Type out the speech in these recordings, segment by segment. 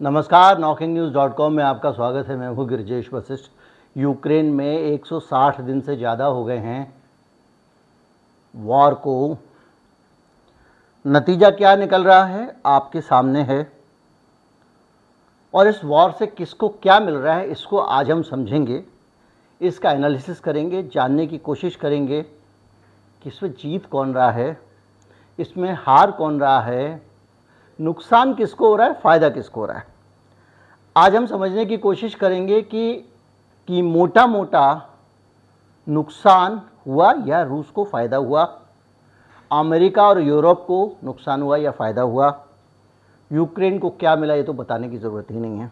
नमस्कार, NockingNews.com में आपका स्वागत है। मैं हूँ गिरिजेश वशिष्ठ। यूक्रेन में 160 दिन से ज़्यादा हो गए हैं वॉर को। नतीजा क्या निकल रहा है आपके सामने है, और इस वॉर से किसको क्या मिल रहा है इसको आज हम समझेंगे। इसका एनालिसिस करेंगे, जानने की कोशिश करेंगे कि इसमें जीत कौन रहा है, इसमें हार कौन रहा है, नुकसान किसको हो रहा है, फ़ायदा किसको हो रहा है। आज हम समझने की कोशिश करेंगे कि मोटा मोटा नुकसान हुआ या रूस को फ़ायदा हुआ, अमेरिका और यूरोप को नुकसान हुआ या फ़ायदा हुआ, यूक्रेन को क्या मिला ये तो बताने की ज़रूरत ही नहीं है।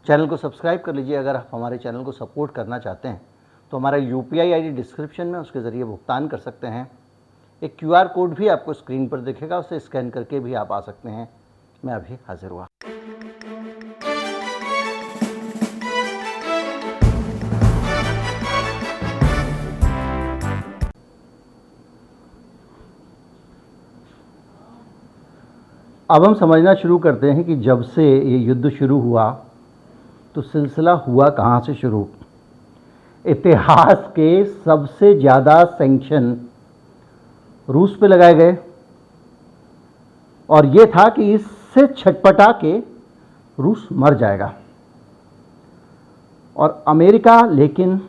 चैनल को सब्सक्राइब कर लीजिए। अगर आप हमारे चैनल को सपोर्ट करना चाहते हैं तो हमारा UPI ID डिस्क्रिप्शन में, उसके ज़रिए भुगतान कर सकते हैं। एक QR कोड भी आपको स्क्रीन पर दिखेगा, उसे स्कैन करके भी आप आ सकते हैं। मैं अभी हाजिर हुआ। अब हम समझना शुरू करते हैं कि जब से ये युद्ध शुरू हुआ तो सिलसिला हुआ कहाँ से शुरू। इतिहास के सबसे ज़्यादा सैंक्शन रूस पे लगाए गए, और ये था कि इससे छटपटा के रूस मर जाएगा। और अमेरिका लेकिन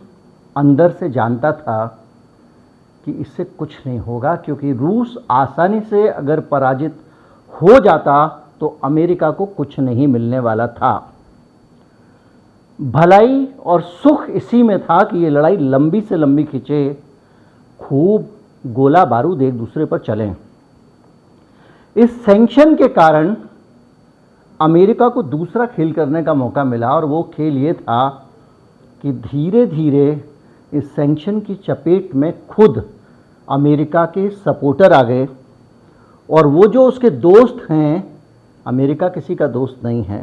अंदर से जानता था कि इससे कुछ नहीं होगा, क्योंकि रूस आसानी से अगर पराजित हो जाता तो अमेरिका को कुछ नहीं मिलने वाला था। भलाई और सुख इसी में था कि ये लड़ाई लंबी से लंबी खिंचे, खूब गोला बारूद एक दूसरे पर चलें। इस सैंक्शन के कारण अमेरिका को दूसरा खेल करने का मौका मिला, और वो खेल ये था कि धीरे धीरे इस सैंक्शन की चपेट में खुद अमेरिका के सपोर्टर आ गए, और वो जो उसके दोस्त हैं, अमेरिका किसी का दोस्त नहीं है,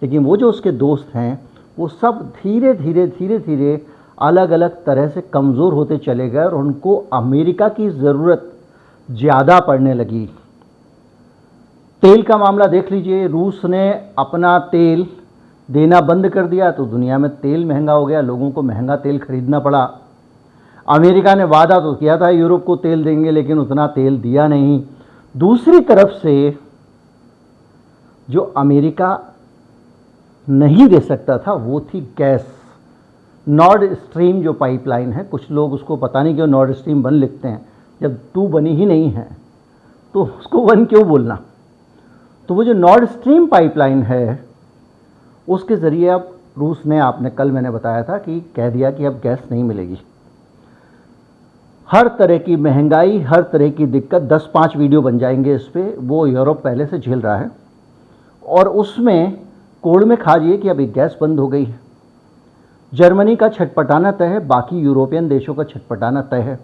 लेकिन वो जो उसके दोस्त हैं वो सब धीरे धीरे अलग अलग तरह से कमज़ोर होते चले गए, और उनको अमेरिका की ज़रूरत ज़्यादा पड़ने लगी। तेल का मामला देख लीजिए। रूस ने अपना तेल देना बंद कर दिया तो दुनिया में तेल महंगा हो गया, लोगों को महंगा तेल खरीदना पड़ा। अमेरिका ने वादा तो किया था यूरोप को तेल देंगे, लेकिन उतना तेल दिया नहीं। दूसरी तरफ से जो अमेरिका नहीं दे सकता था वो थी गैस। नॉर्ड स्ट्रीम जो पाइपलाइन है, कुछ लोग उसको पता नहीं क्यों नॉर्ड स्ट्रीम 1 लिखते हैं, जब 2 बनी ही नहीं है तो उसको 1 क्यों बोलना। तो वो जो नॉर्ड स्ट्रीम पाइपलाइन है उसके ज़रिए अब रूस ने, आपने कल मैंने बताया था कि कह दिया कि अब गैस नहीं मिलेगी। हर तरह की महंगाई, हर तरह की दिक्कत, 10-5 वीडियो बन जाएंगे इस पर। वो यूरोप पहले से झेल रहा है, और उसमें कोड़ में खाजिए कि अभी गैस बंद हो गई है। जर्मनी का छटपटाना तय है, बाकी यूरोपियन देशों का छटपटाना तय है,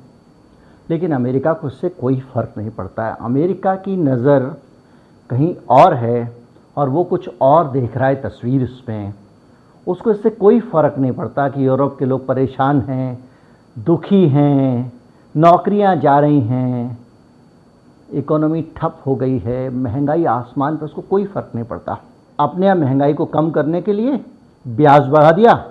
लेकिन अमेरिका को इससे कोई फ़र्क नहीं पड़ता है। अमेरिका की नज़र कहीं और है, और वो कुछ और देख रहा है तस्वीर इसमें। उसको इससे कोई फ़र्क नहीं पड़ता कि यूरोप के लोग परेशान हैं, दुखी हैं, नौकरियां जा रही हैं, इकोनॉमी ठप हो गई है, महंगाई आसमान पर, उसको कोई फ़र्क नहीं पड़ता। अपने यहाँ महंगाई को कम करने के लिए ब्याज बढ़ा दिया,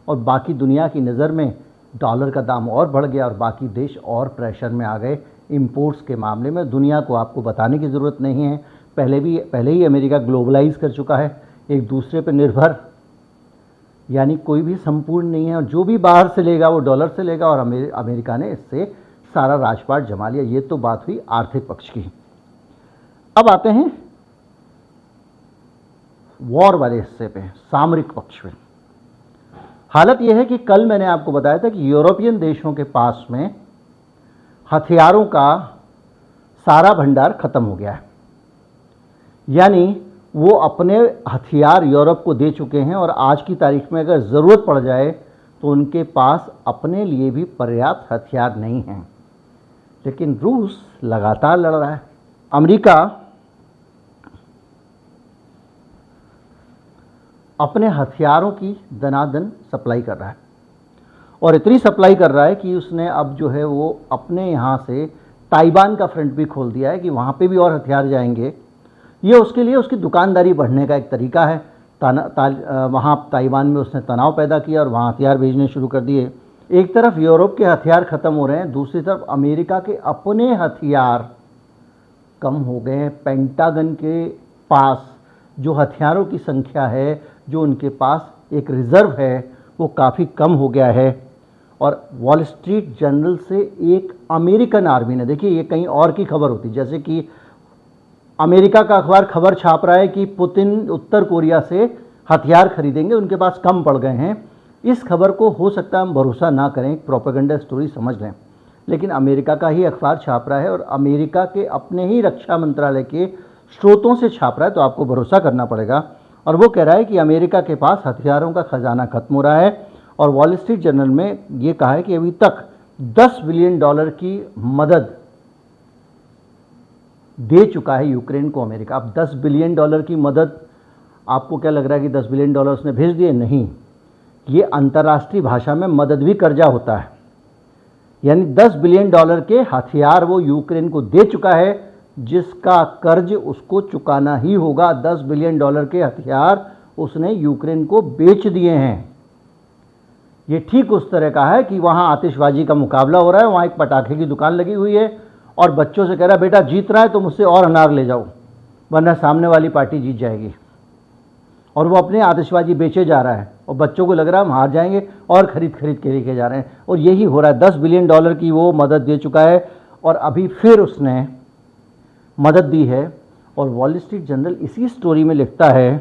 और बाकी दुनिया की नज़र में डॉलर का दाम और बढ़ गया, और बाकी देश और प्रेशर में आ गए इंपोर्ट्स के मामले में। दुनिया को आपको बताने की ज़रूरत नहीं है, पहले ही अमेरिका ग्लोबलाइज कर चुका है, एक दूसरे पर निर्भर, यानी कोई भी संपूर्ण नहीं है, और जो भी बाहर से लेगा वो डॉलर से लेगा, और अमेरिका ने इससे सारा राजपाट जमा लिया। ये तो बात हुई आर्थिक पक्ष की। अब आते हैं वॉर वाले हिस्से पे, सामरिक पक्ष में। हालत यह है कि कल मैंने आपको बताया था कि यूरोपियन देशों के पास में हथियारों का सारा भंडार खत्म हो गया है, यानी वो अपने हथियार यूरोप को दे चुके हैं, और आज की तारीख में अगर ज़रूरत पड़ जाए तो उनके पास अपने लिए भी पर्याप्त हथियार नहीं हैं। लेकिन रूस लगातार लड़ रहा है। अमेरिका अपने हथियारों की दनादन सप्लाई कर रहा है, और इतनी सप्लाई कर रहा है कि उसने अब जो है वो अपने यहाँ से ताइवान का फ्रंट भी खोल दिया है कि वहाँ पे भी और हथियार जाएंगे। ये उसके लिए उसकी दुकानदारी बढ़ने का एक तरीका है। वहाँ ताइवान में उसने तनाव पैदा किया और वहाँ हथियार भेजने शुरू कर दिए। एक तरफ यूरोप के हथियार ख़त्म हो रहे हैं, दूसरी तरफ अमेरिका के अपने हथियार कम हो गए हैं। पेंटागन के पास जो हथियारों की संख्या है, जो उनके पास एक रिज़र्व है, वो काफ़ी कम हो गया है। और वॉल स्ट्रीट जर्नल से एक अमेरिकन आर्मी ने, देखिए ये कहीं और की खबर होती, जैसे कि अमेरिका का अखबार खबर छाप रहा है कि पुतिन उत्तर कोरिया से हथियार खरीदेंगे, उनके पास कम पड़ गए हैं। इस खबर को हो सकता है हम भरोसा ना करें, प्रोपेगेंडा स्टोरी समझ लें, लेकिन अमेरिका का ही अखबार छाप रहा है और अमेरिका के अपने ही रक्षा मंत्रालय के स्रोतों से छाप रहा है, तो आपको भरोसा करना पड़ेगा। और वो कह रहा है कि अमेरिका के पास हथियारों का खजाना खत्म हो रहा है। और वॉल स्ट्रीट जर्नल में ये कहा है कि अभी तक $10 बिलियन की मदद दे चुका है यूक्रेन को अमेरिका। अब $10 बिलियन की मदद, आपको क्या लग रहा है कि $10 बिलियन उसने भेज दिए? नहीं, ये अंतर्राष्ट्रीय भाषा में मदद भी कर्जा होता है। यानी $10 बिलियन के हथियार वो यूक्रेन को दे चुका है, जिसका कर्ज उसको चुकाना ही होगा। $10 बिलियन के हथियार उसने यूक्रेन को बेच दिए हैं। ये ठीक उस तरह का है कि वहाँ आतिशबाजी का मुकाबला हो रहा है, वहाँ एक पटाखे की दुकान लगी हुई है और बच्चों से कह रहा है बेटा जीत रहा है तो मुझसे और अनार ले जाओ, वरना सामने वाली पार्टी जीत जाएगी। और वो अपने आतिशबाजी बेचे जा रहा है और बच्चों को लग रहा है हम हार जाएंगे और खरीद के लेके जा रहे हैं। और यही हो रहा है। $10 बिलियन की वो मदद दे चुका है और अभी फिर उसने मदद दी है। और वॉल स्ट्रीट जर्नल इसी स्टोरी में लिखता है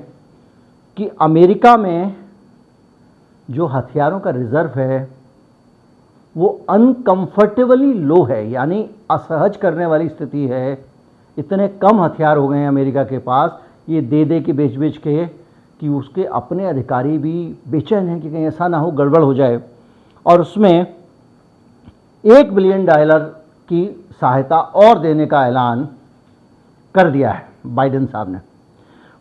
कि अमेरिका में जो हथियारों का रिजर्व है वो अनकंफर्टेबली लो है, यानी असहज करने वाली स्थिति है। इतने कम हथियार हो गए हैं अमेरिका के पास, ये दे के बेच के, कि उसके अपने अधिकारी भी बेचैन हैं कि कहीं ऐसा ना हो गड़बड़ हो जाए। और उसमें $1 बिलियन की सहायता और देने का ऐलान कर दिया है बाइडेन साहब ने।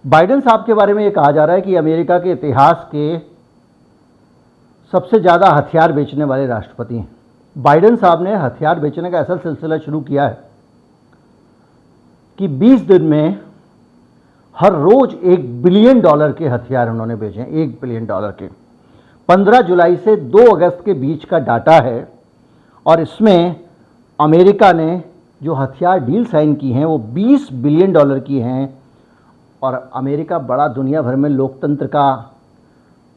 बाइडेन साहब के बारे में ये कहा जा रहा है कि अमेरिका के इतिहास के सबसे ज़्यादा हथियार बेचने वाले राष्ट्रपति हैं। बाइडेन साहब ने हथियार बेचने का ऐसा सिलसिला शुरू किया है कि 20 दिन में हर रोज $1 बिलियन के हथियार उन्होंने बेचे हैं। $1 बिलियन के 15 जुलाई से 2 अगस्त के बीच का डाटा है। और इसमें अमेरिका ने जो हथियार डील साइन की हैं वो $20 बिलियन की हैं। और अमेरिका बड़ा दुनिया भर में लोकतंत्र का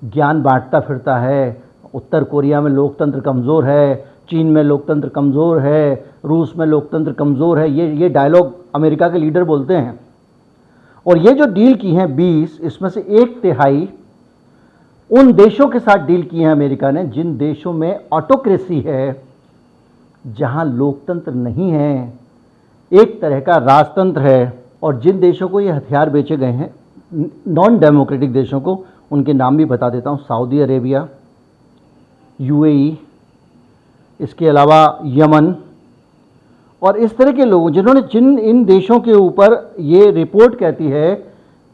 ज्ञान बांटता फिरता है। उत्तर कोरिया में लोकतंत्र कमज़ोर है, चीन में लोकतंत्र कमज़ोर है, रूस में लोकतंत्र कमज़ोर है, ये डायलॉग अमेरिका के लीडर बोलते हैं। और ये जो डील की हैं 20, इसमें से 1/3 उन देशों के साथ डील की है अमेरिका ने जिन देशों में ऑटोक्रेसी है, जहां लोकतंत्र नहीं है, एक तरह का राजतंत्र है। और जिन देशों को ये हथियार बेचे गए हैं, नॉन डेमोक्रेटिक देशों को, उनके नाम भी बता देता हूँ। सऊदी अरेबिया, UAE, इसके अलावा यमन और इस तरह के लोगों जिन इन देशों के ऊपर ये रिपोर्ट कहती है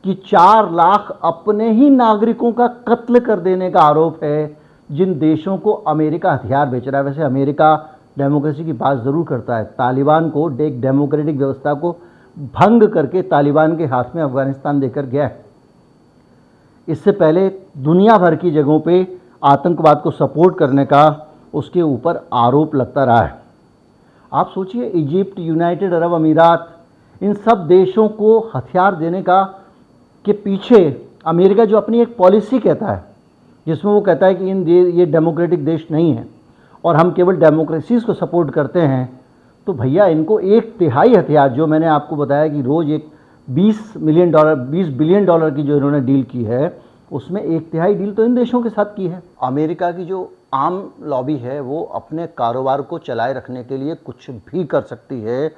कि 4 लाख अपने ही नागरिकों का कत्ल कर देने का आरोप है, जिन देशों को अमेरिका हथियार बेच रहा है। वैसे अमेरिका डेमोक्रेसी की बात ज़रूर करता है। तालिबान को, एक डेमोक्रेटिक व्यवस्था को भंग करके तालिबान के हाथ में अफगानिस्तान देकर गया है। इससे पहले दुनिया भर की जगहों पे आतंकवाद को सपोर्ट करने का उसके ऊपर आरोप लगता रहा है। आप सोचिए, इजिप्ट, यूनाइटेड अरब अमीरात, इन सब देशों को हथियार देने का के पीछे अमेरिका जो अपनी एक पॉलिसी कहता है, जिसमें वो कहता है कि ये डेमोक्रेटिक देश नहीं है और हम केवल डेमोक्रेसीज़ को सपोर्ट करते हैं, तो भैया इनको 1/3 हथियार, जो मैंने आपको बताया कि रोज़ एक $20 बिलियन की जो इन्होंने डील की है, उसमें 1/3 डील तो इन देशों के साथ की है। अमेरिका की जो आम लॉबी है वो अपने कारोबार को चलाए रखने के लिए कुछ भी कर सकती है।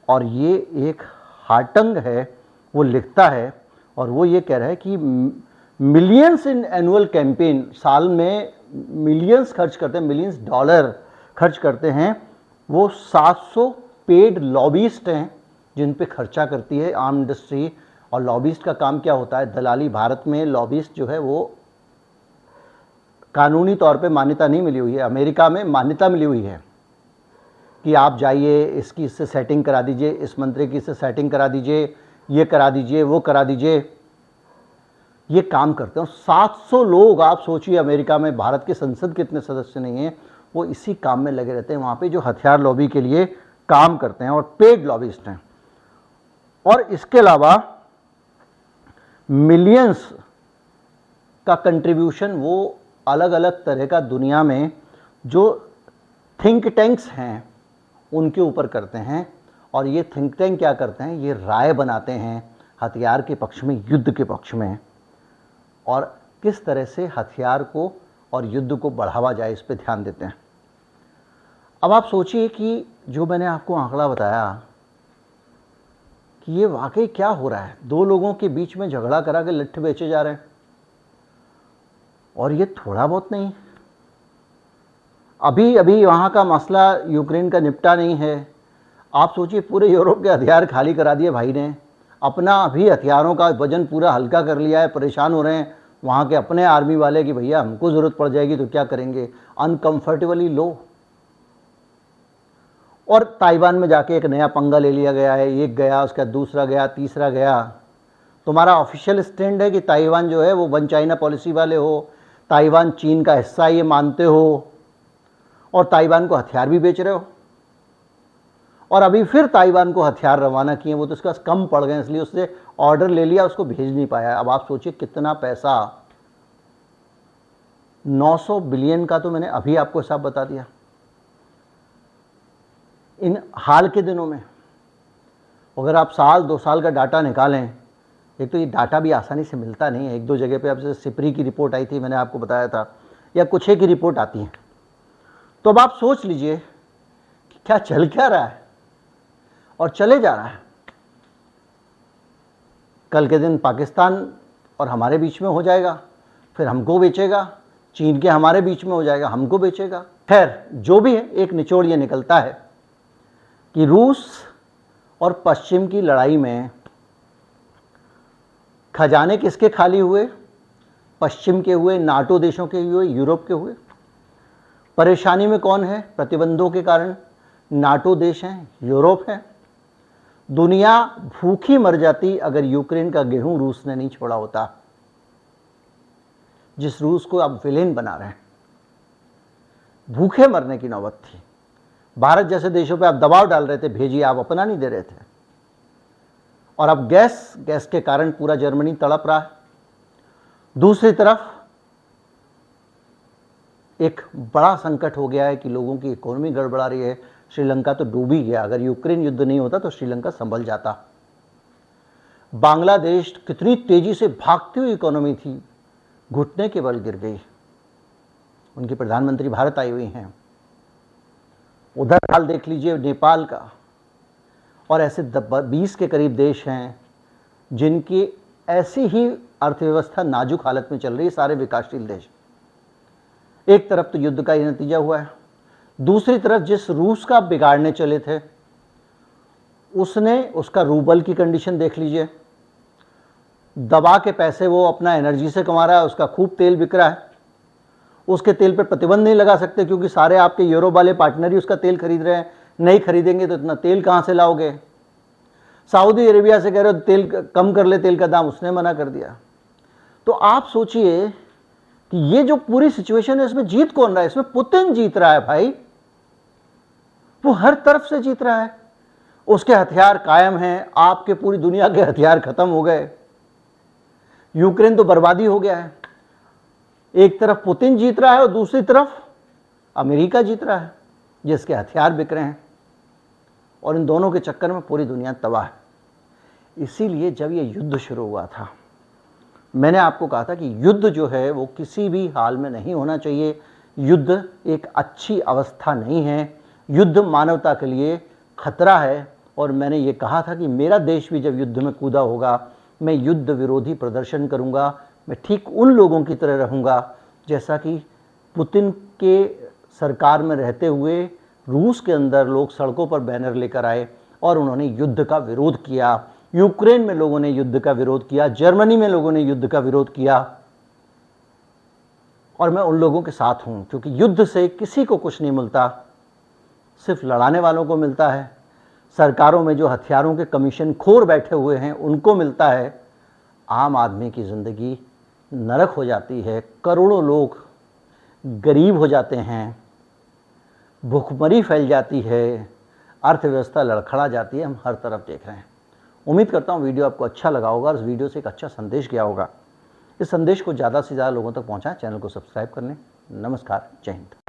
और ये एक हार्टंग है, वो लिखता है और वो ये कह रहा है कि मिलियंस इन एनुअल कैंपेन, साल में मिलियंस खर्च करते हैं, मिलियंस डॉलर खर्च करते हैं। वो 700 पेड लॉबिस्ट हैं जिन पे खर्चा करती है आर्म इंडस्ट्री। और लॉबिस्ट का काम क्या होता है? दलाली। भारत में लॉबिस्ट जो है वो कानूनी तौर पे मान्यता नहीं मिली हुई है। अमेरिका में मान्यता मिली हुई है कि आप जाइए, इसकी इससे सेटिंग करा दीजिए, इस मंत्री की इससे सेटिंग करा दीजिए, ये करा दीजिए, वो करा दीजिए, ये काम करते हैं। 700 लोग, आप सोचिए अमेरिका में भारत के संसद के इतने सदस्य नहीं हैं, वो इसी काम में लगे रहते हैं वहाँ पे, जो हथियार लॉबी के लिए काम करते हैं और पेड लॉबिस्ट हैं। और इसके अलावा मिलियंस का कंट्रीब्यूशन वो अलग अलग तरह का दुनिया में जो थिंक टैंक्स हैं उनके ऊपर करते हैं। और ये थिंक टैंक क्या करते हैं, ये राय बनाते हैं हथियार के पक्ष में, युद्ध के पक्ष में, और किस तरह से हथियार को और युद्ध को बढ़ावा जाए इस पे ध्यान देते हैं। अब आप सोचिए कि जो मैंने आपको आंकड़ा बताया कि ये वाकई क्या हो रहा है, 2 लोगों के बीच में झगड़ा करा के लट्ठे बेचे जा रहे हैं, और ये थोड़ा बहुत नहीं। अभी अभी वहाँ का मसला यूक्रेन का निपटा नहीं है, आप सोचिए पूरे यूरोप के हथियार खाली करा दिए भाई ने, अपना अभी हथियारों का वजन पूरा हल्का कर लिया है, परेशान हो रहे हैं वहाँ के अपने आर्मी वाले कि भैया हमको ज़रूरत पड़ जाएगी तो क्या करेंगे, अनकम्फर्टेबली लो। और ताइवान में जाके एक नया पंगा ले लिया गया है, एक गया, उसका दूसरा गया, तीसरा गया। तुम्हारा ऑफिशियल स्टैंड है कि ताइवान जो है वो वन चाइना पॉलिसी वाले हो, ताइवान चीन का हिस्सा ये मानते हो, और ताइवान को हथियार भी बेच रहे हो। और अभी फिर ताइवान को हथियार रवाना किए, वो तो उसके पास कम पड़ गए इसलिए उससे ऑर्डर ले लिया, उसको भेज नहीं पाया। अब आप सोचिए कितना पैसा, 900 बिलियन का तो मैंने अभी आपको हिसाब बता दिया। इन हाल के दिनों में अगर आप साल 2 साल का डाटा निकालें, एक तो ये डाटा भी आसानी से मिलता नहीं है, 1-2 जगह पे अब जैसे सिपरी की रिपोर्ट आई थी, मैंने आपको बताया था, या कुछ एक की रिपोर्ट आती है। तो अब आप सोच लीजिए कि क्या चल क्या रहा है और चले जा रहा है। कल के दिन पाकिस्तान और हमारे बीच में हो जाएगा, फिर हमको बेचेगा, चीन के हमारे बीच में हो जाएगा, हमको बेचेगा। खैर जो भी है, एक निचोड़ ये निकलता है कि रूस और पश्चिम की लड़ाई में खजाने किसके खाली हुए, पश्चिम के हुए, नाटो देशों के हुए, यूरोप के हुए। परेशानी में कौन है प्रतिबंधों के कारण, नाटो देश हैं, यूरोप है। दुनिया भूखी मर जाती अगर यूक्रेन का गेहूं रूस ने नहीं छोड़ा होता, जिस रूस को आप विलेन बना रहे हैं। भूखे मरने की नौबत थी। भारत जैसे देशों पे आप दबाव डाल रहे थे, भेजिए, आप अपना नहीं दे रहे थे। और अब गैस के कारण पूरा जर्मनी तड़प रहा है। दूसरी तरफ एक बड़ा संकट हो गया है कि लोगों की इकोनॉमी गड़बड़ा रही है। श्रीलंका तो डूब ही गया, अगर यूक्रेन युद्ध नहीं होता तो श्रीलंका संभल जाता। बांग्लादेश कितनी तेजी से भागती हुई इकोनॉमी थी, घुटने के बल गिर गई। उनकी प्रधानमंत्री भारत आई हुई हैं। उधर हाल देख लीजिए नेपाल का, और ऐसे 20 के करीब देश हैं जिनकी ऐसी ही अर्थव्यवस्था नाजुक हालत में चल रही है, सारे विकासशील देश। एक तरफ तो युद्ध का ही नतीजा हुआ है, दूसरी तरफ जिस रूस का बिगाड़ने चले थे उसने, उसका रूबल की कंडीशन देख लीजिए, दबा के पैसे वो अपना एनर्जी से कमा रहा है, उसका खूब तेल बिक रहा है। उसके तेल पर प्रतिबंध नहीं लगा सकते क्योंकि सारे आपके यूरोप वाले पार्टनर ही उसका तेल खरीद रहे हैं। नहीं खरीदेंगे तो इतना तेल कहाँ से लाओगे। सऊदी अरेबिया से कह रहे हो तेल कम कर ले, तेल का दाम, उसने मना कर दिया। तो आप सोचिए कि ये जो पूरी सिचुएशन है इसमें जीत कौन रहा है, इसमें पुतिन जीत रहा है भाई। वो हर तरफ से जीत रहा है, उसके हथियार कायम हैं, आपके पूरी दुनिया के हथियार खत्म हो गए, यूक्रेन तो बर्बादी हो गया है। एक तरफ पुतिन जीत रहा है और दूसरी तरफ अमेरिका जीत रहा है जिसके हथियार बिक रहे हैं, और इन दोनों के चक्कर में पूरी दुनिया तबाह है। इसीलिए जब ये युद्ध शुरू हुआ था मैंने आपको कहा था कि युद्ध जो है वो किसी भी हाल में नहीं होना चाहिए। युद्ध एक अच्छी अवस्था नहीं है, युद्ध मानवता के लिए खतरा है। और मैंने ये कहा था कि मेरा देश भी जब युद्ध में कूदा होगा मैं युद्ध विरोधी प्रदर्शन करूंगा, मैं ठीक उन लोगों की तरह रहूंगा जैसा कि पुतिन के सरकार में रहते हुए रूस के अंदर लोग सड़कों पर बैनर लेकर आए और उन्होंने युद्ध का विरोध किया। यूक्रेन में लोगों ने युद्ध का विरोध किया, जर्मनी में लोगों ने युद्ध का विरोध किया, और मैं उन लोगों के साथ हूं क्योंकि युद्ध से किसी को कुछ नहीं मिलता, सिर्फ लड़ाने वालों को मिलता है। सरकारों में जो हथियारों के कमीशन खोर बैठे हुए हैं उनको मिलता है, आम आदमी की ज़िंदगी नरक हो जाती है, करोड़ों लोग गरीब हो जाते हैं, भुखमरी फैल जाती है, अर्थव्यवस्था लड़खड़ा जाती है। हम हर तरफ देख रहे हैं। उम्मीद करता हूँ वीडियो आपको अच्छा लगा होगा और इस वीडियो से एक अच्छा संदेश गया होगा। इस संदेश को ज़्यादा से ज़्यादा लोगों तक पहुँचाएं, चैनल को सब्सक्राइब कर लें। नमस्कार, जय हिंद।